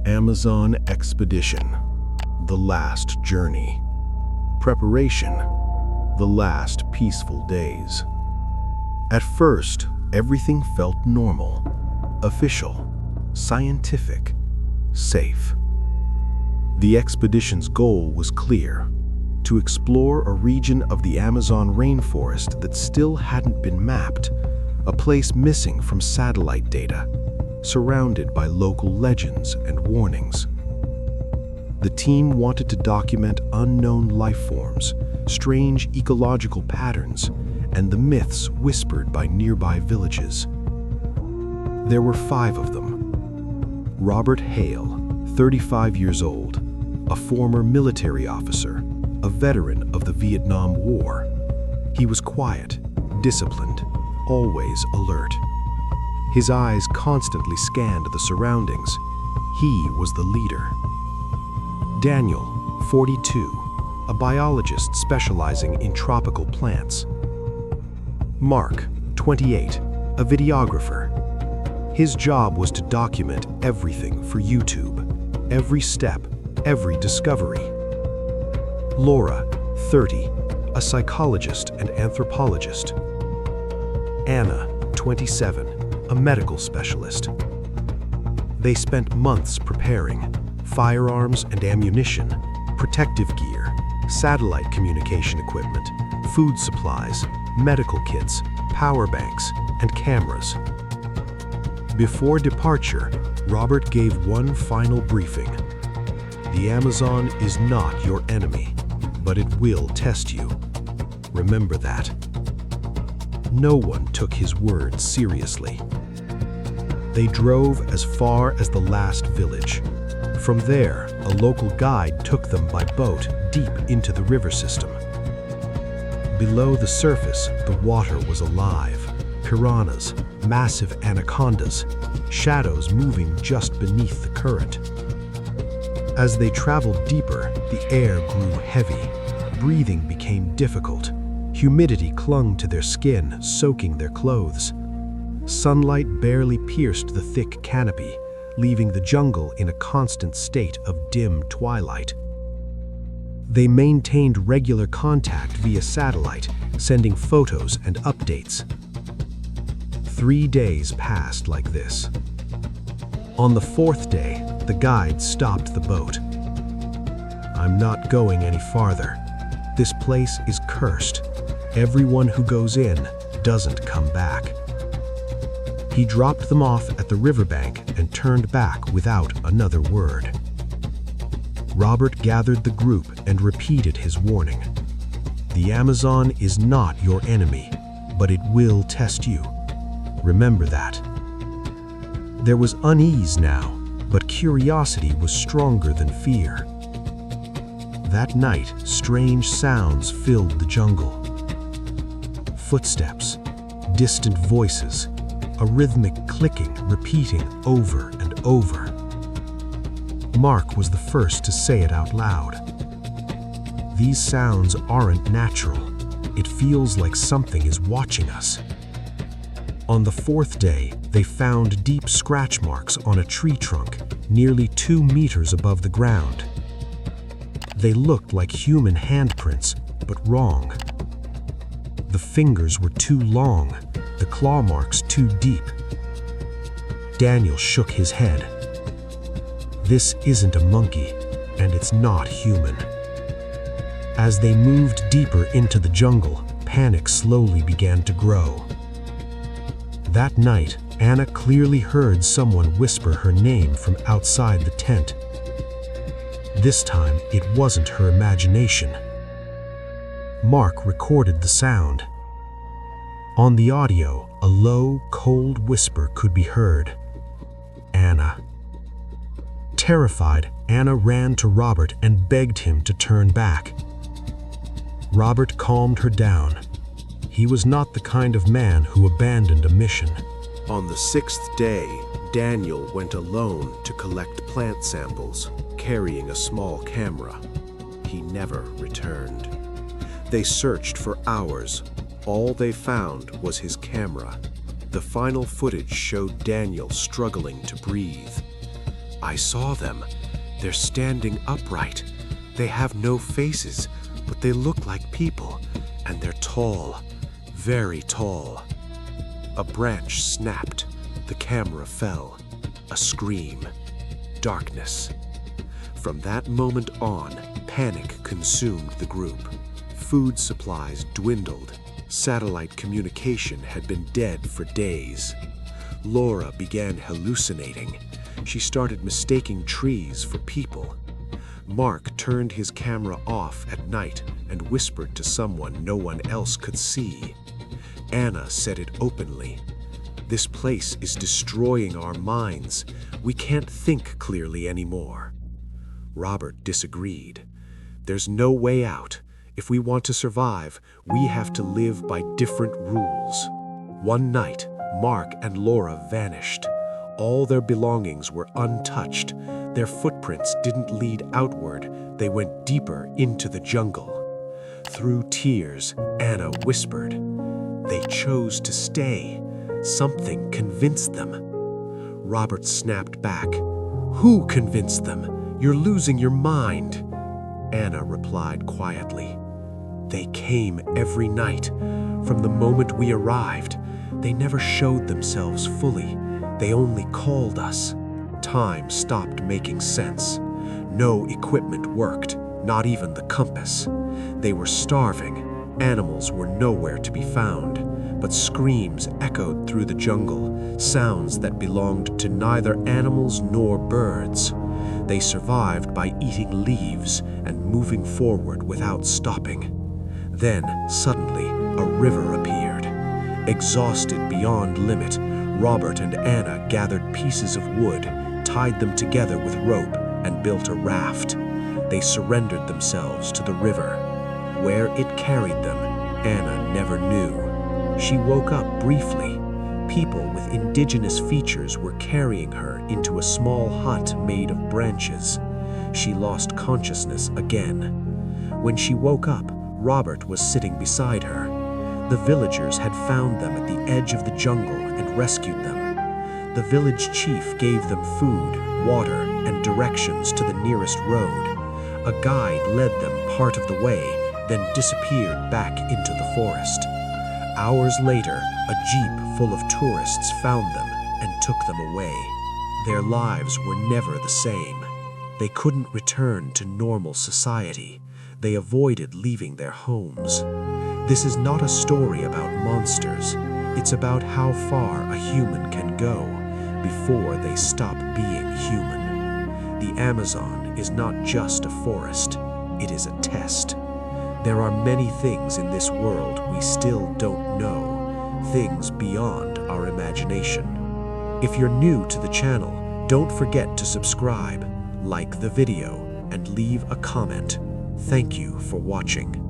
Amazon Expedition, the last journey. Preparation, the last peaceful days. At first, everything felt normal, official, scientific, safe. The expedition's goal was clear: to explore a region of the Amazon rainforest that still hadn't been mapped, a place missing from satellite data, surrounded by local legends and warnings. The team wanted to document unknown life forms, strange ecological patterns, and the myths whispered by nearby villages. There were 5 of them. Robert Hale, 35 years old, a former military officer, a veteran of the Vietnam War. He was quiet, disciplined, always alert. His eyes constantly scanned the surroundings. He was the leader. Daniel, 42, a biologist specializing in tropical plants. Mark, 28, a videographer. His job was to document everything for YouTube, every step, every discovery. Laura, 30, a psychologist and anthropologist. Anna, 27, a medical specialist. They spent months preparing: firearms and ammunition, protective gear, satellite communication equipment, food supplies, medical kits, power banks, and cameras. Before departure, Robert gave one final briefing. The Amazon is not your enemy, but it will test you. Remember that. No one took his words seriously. They drove as far as the last village. From there, a local guide took them by boat deep into the river system. Below the surface, the water was alive. Piranhas, massive anacondas, shadows moving just beneath the current. As they traveled deeper, the air grew heavy. Breathing became difficult. Humidity clung to their skin, soaking their clothes. Sunlight barely pierced the thick canopy, leaving the jungle in a constant state of dim twilight. They maintained regular contact via satellite, sending photos and updates. 3 days passed like this. On the 4th day, the guide stopped the boat. "I'm not going any farther. This place is cursed. Everyone who goes in doesn't come back." He dropped them off at the riverbank and turned back without another word. Robert gathered the group and repeated his warning. The Amazon is not your enemy, but it will test you. Remember that. There was unease now, but curiosity was stronger than fear. That night, strange sounds filled the jungle. Footsteps, distant voices, a rhythmic clicking repeating over and over. Mark was the first to say it out loud. "These sounds aren't natural. It feels like something is watching us." On the 4th day, they found deep scratch marks on a tree trunk, nearly 2 meters above the ground. They looked like human handprints, but wrong. The fingers were too long, the claw marks too deep. Daniel shook his head. This isn't a monkey, and it's not human. As they moved deeper into the jungle, panic slowly began to grow. That night, Anna clearly heard someone whisper her name from outside the tent. This time, it wasn't her imagination. Mark recorded the sound. On the audio, a low, cold whisper could be heard. "Anna." Terrified, Anna ran to Robert and begged him to turn back. Robert calmed her down. He was not the kind of man who abandoned a mission. On the 6th day, Daniel went alone to collect plant samples, carrying a small camera. He never returned. They searched for hours. All they found was his camera. The final footage showed Daniel struggling to breathe. I saw them. They're standing upright. They have no faces, but they look like people, and they're tall, very tall. A branch snapped. The camera fell. A scream. Darkness. From that moment on, panic consumed the group. Food supplies dwindled. Satellite communication had been dead for days. Laura began hallucinating. She started mistaking trees for people. Mark turned his camera off at night and whispered to someone no one else could see. Anna said it openly. "This place is destroying our minds. We can't think clearly anymore." Robert disagreed. "There's no way out. If we want to survive, we have to live by different rules." One night, Mark and Laura vanished. All their belongings were untouched. Their footprints didn't lead outward. They went deeper into the jungle. Through tears, Anna whispered, "They chose to stay. Something convinced them." Robert snapped back, "Who convinced them? You're losing your mind." Anna replied quietly, "They came every night. From the moment we arrived, they never showed themselves fully. They only called us." Time stopped making sense. No equipment worked, not even the compass. They were starving. Animals were nowhere to be found, but screams echoed through the jungle, sounds that belonged to neither animals nor birds. They survived by eating leaves and moving forward without stopping. Then, suddenly, a river appeared. Exhausted beyond limit, Robert and Anna gathered pieces of wood, tied them together with rope, and built a raft. They surrendered themselves to the river. Where it carried them, Anna never knew. She woke up briefly. People with indigenous features were carrying her into a small hut made of branches. She lost consciousness again. When she woke up, Robert was sitting beside her. The villagers had found them at the edge of the jungle and rescued them. The village chief gave them food, water, and directions to the nearest road. A guide led them part of the way, then disappeared back into the forest. Hours later, a jeep full of tourists found them and took them away. Their lives were never the same. They couldn't return to normal society. They avoided leaving their homes. This is not a story about monsters. It's about how far a human can go before they stop being human. The Amazon is not just a forest. It is a test. There are many things in this world we still don't know, things beyond our imagination. If you're new to the channel, don't forget to subscribe, like the video, and leave a comment. Thank you for watching.